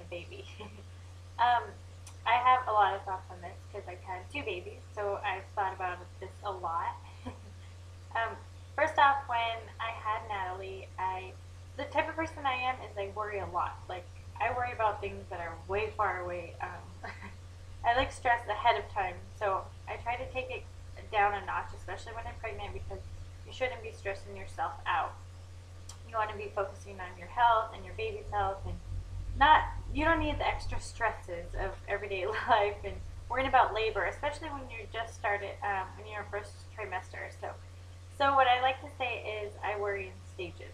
a baby. um, I have a lot of thoughts on this because I've had two babies, so I've thought about this a lot. um, First off, when I had Natalie, the type of person I am is I worry a lot. Like I worry about things that are way far away. I like stress ahead of time, so I try to take it down a notch, especially when I'm pregnant, because you shouldn't be stressing yourself out. You want to be focusing on your health and your baby's health, and not you don't need the extra stresses of everyday life and worrying about labor, especially when you just started in your first trimester. So what I like to say is I worry in stages.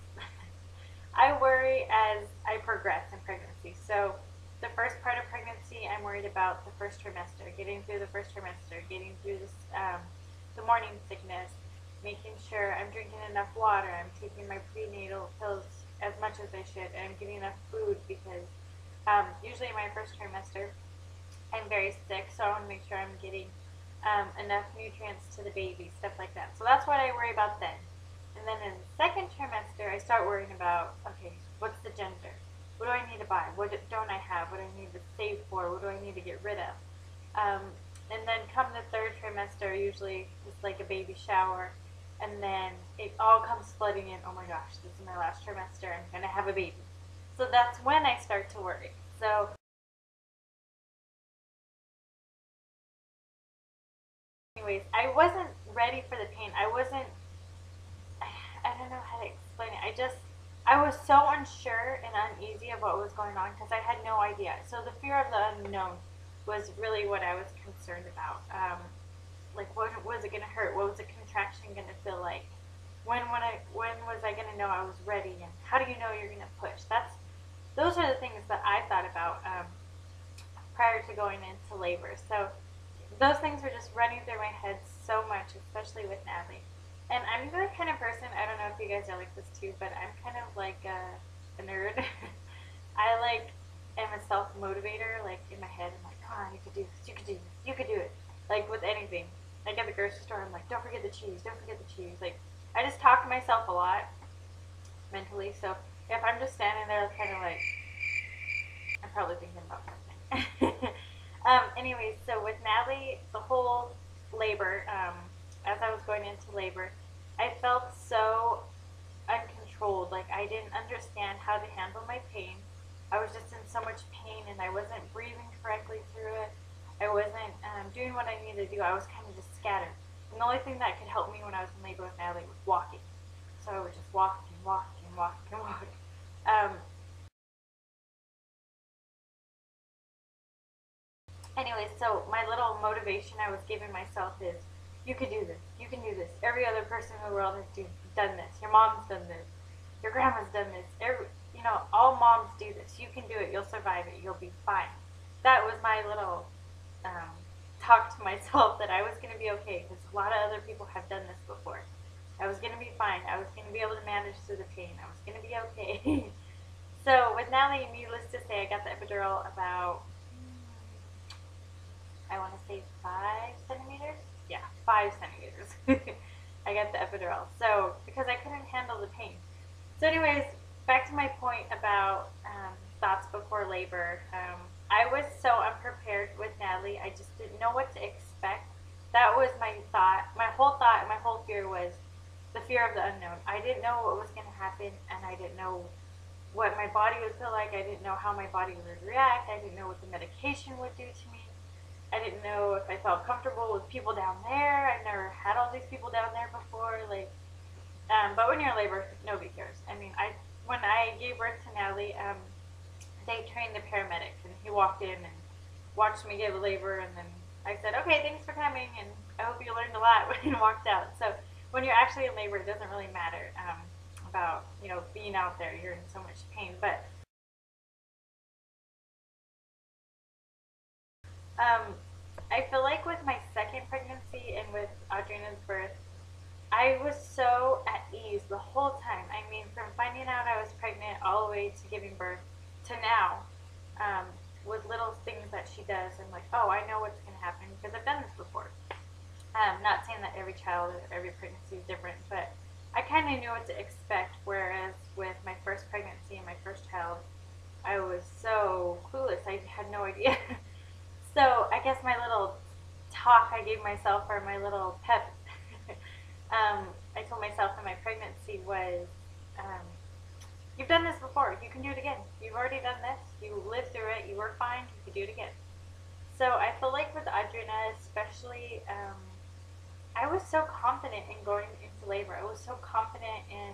I worry as I progress in pregnancy. So the first part of pregnancy, I'm worried about the first trimester, getting through the first trimester, getting through the morning sickness, making sure I'm drinking enough water, I'm taking my prenatal pills as much as I should, and I'm getting enough food because usually in my first trimester, I'm very sick, so I want to make sure I'm getting enough nutrients to the baby, stuff like that. So that's what I worry about then. And then in the second trimester, I start worrying about, okay, what's the gender? What do I need to buy? What don't I have? What do I need to save for? What do I need to get rid of? Um, and then come the third trimester, usually it's like a baby shower. And then it all comes flooding in. Oh my gosh, this is my last trimester. I'm going to have a baby. So that's when I start to worry. So anyways, I wasn't ready for the pain. I don't know how to explain it. I was so unsure and uneasy of what was going on because I had no idea. So the fear of the unknown was really what I was concerned about. Like, what was it going to hurt? What was the contraction going to feel like? When was I going to know I was ready? And how do you know you're going to push? Those are the things that I thought about prior to going into labor. So those things were just running through my head so much, especially with Natalie. And I'm the kind of person, I don't know if you guys are like this too, but I'm kind of like a nerd. I like am a self motivator. Like in my head, I'm like, come on, you could do this, you could do this, you could do it. Like with anything. Like at the grocery store, I'm like, don't forget the cheese, don't forget the cheese. Like I just talk to myself a lot mentally. So if I'm just standing there, kind of like, I'm probably thinking about something. Anyways, so with Natalie, the whole labor, as I was going into labor, I felt so uncontrolled. Like I didn't understand how to handle my pain. I was just in so much pain and I wasn't breathing correctly through it. I wasn't doing what I needed to do. I was kind of just scattered. And the only thing that could help me when I was in labor with Natalie was walking. So I would just walk and walk and walk and walk. Um, Anyway, so my little motivation I was giving myself is, you can do this. You can do this. Every other person in the world has done this. Your mom's done this. Your grandma's done this. All moms do this. You can do it. You'll survive it. You'll be fine. That was my little um, talk to myself that I was going to be okay because a lot of other people have done this before. I was going to be fine. I was going to be able to manage through the pain. I was going to be okay. So with Natalie, needless to say, I got the epidural about I want to say 5 centimeters. Yeah, 5 centimeters. I got the epidural. So because I couldn't handle the pain. So, anyways, back to my point about thoughts before labor. I was so unprepared with Natalie. I just didn't know what to expect. That was my thought. My whole fear was the fear of the unknown. I didn't know what was going to happen, and I didn't know what my body would feel like. I didn't know how my body would react. I didn't know what the medication would do to me. I didn't know if I felt comfortable with people down there. I've never had all these people down there before. But when you're in labor, nobody cares. I mean, when I gave birth to Natalie, they trained the paramedic, and he walked in and watched me give labor, and then I said, "Okay, thanks for coming, and I hope you learned a lot," when he walked out. So when you're actually in labor, it doesn't really matter about being out there. You're in so much pain, but um, I feel like with my second pregnancy and with Audrina's birth, I was so at ease the whole time. I mean, from finding out I was pregnant all the way to giving birth to now, um, with little things that she does, I'm like, oh, I know what's going to happen because I've done this before. Not saying that every child or every pregnancy is different, but I kind of knew what to expect. Whereas with my first pregnancy and my first child, I was so clueless. I had no idea. So I guess my little talk I gave myself, or my little pep, I told myself in my pregnancy was, um, you've done this before. You can do it again. You've already done this. You lived through it. You were fine. You can do it again. So I feel like with Audrina, especially, I was so confident in going into labor. I was so confident in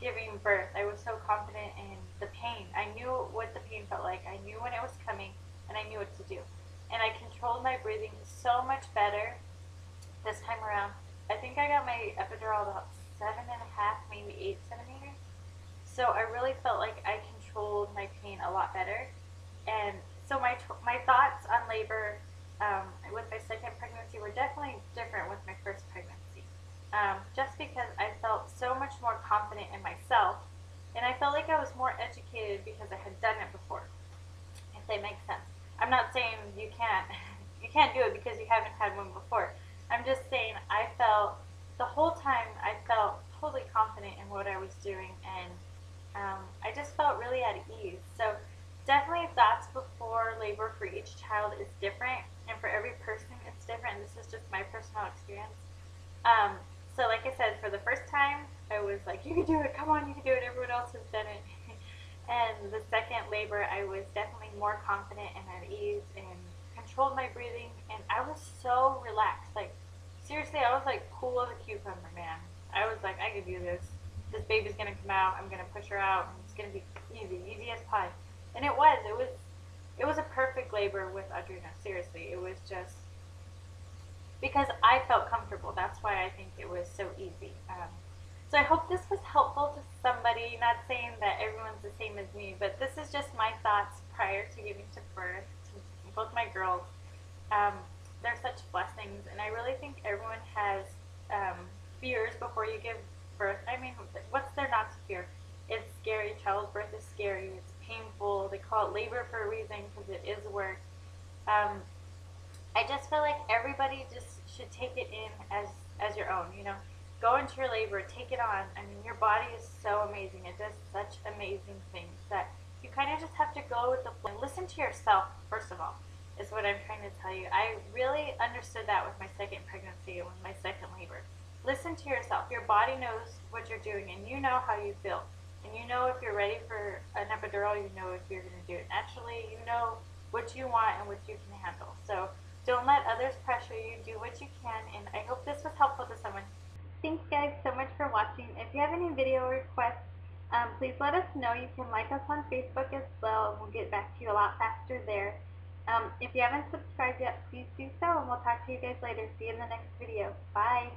giving birth. I was so confident in the pain. I knew what the pain felt like. I knew when it was coming, and I knew what to do. And I controlled my breathing so much better this time around. I think I got my epidural about 7.5, maybe 8 centimeters. So I really felt like I controlled my pain a lot better. And so my thoughts on labor with my second pregnancy were definitely different with my first pregnancy. Just because I felt so much more confident in myself, and I felt like I was more educated because I had done it before. If that makes sense. I'm not saying you can't you can't do it because you haven't had one before. I'm just saying I felt the whole time I felt totally confident in what I was doing, and I just felt really at ease. So definitely thoughts before labor for each child is different, and for every person it's different. This is just my personal experience. Um, so like I said, for the first time, I was like, you can do it, come on, you can do it, everyone else has done it. And the second labor, I was definitely more confident and at ease and controlled my breathing, and I was so relaxed. Like, seriously, I was like cool as a cucumber, man. I was like, I can do this. This baby's gonna come out, I'm gonna push her out, and it's gonna be easy, easy as pie. And it was a perfect labor with Audrina, seriously. It was just, because I felt comfortable. That's why I think it was so easy. So I hope this was helpful to somebody. Not saying that everyone's the same as me, but this is just my thoughts prior to giving to birth to both my girls. Um, they're such blessings, and I really think everyone has fears before you give birth. I mean, what's there not to fear? It's scary. Childbirth is scary. It's painful. They call it labor for a reason because it is work. Um, I just feel like everybody just should take it in as your own. You know, go into your labor, take it on. I mean, your body is so amazing. It does such amazing things that you kind of just have to go with the flow. And listen to yourself first of all. Is what I'm trying to tell you. I really understood that with my second pregnancy and with my second labor. Listen to yourself. Your body knows what you're doing, and you know how you feel. And you know if you're ready for an epidural. You know if you're going to do it naturally. You know what you want and what you can handle. So don't let others pressure you. Do what you can, and I hope this was helpful to someone. Thanks guys so much for watching. If you have any video requests, please let us know. You can like us on Facebook as well, and we'll get back to you a lot faster there. If you haven't subscribed yet, please do so, and we'll talk to you guys later. See you in the next video. Bye!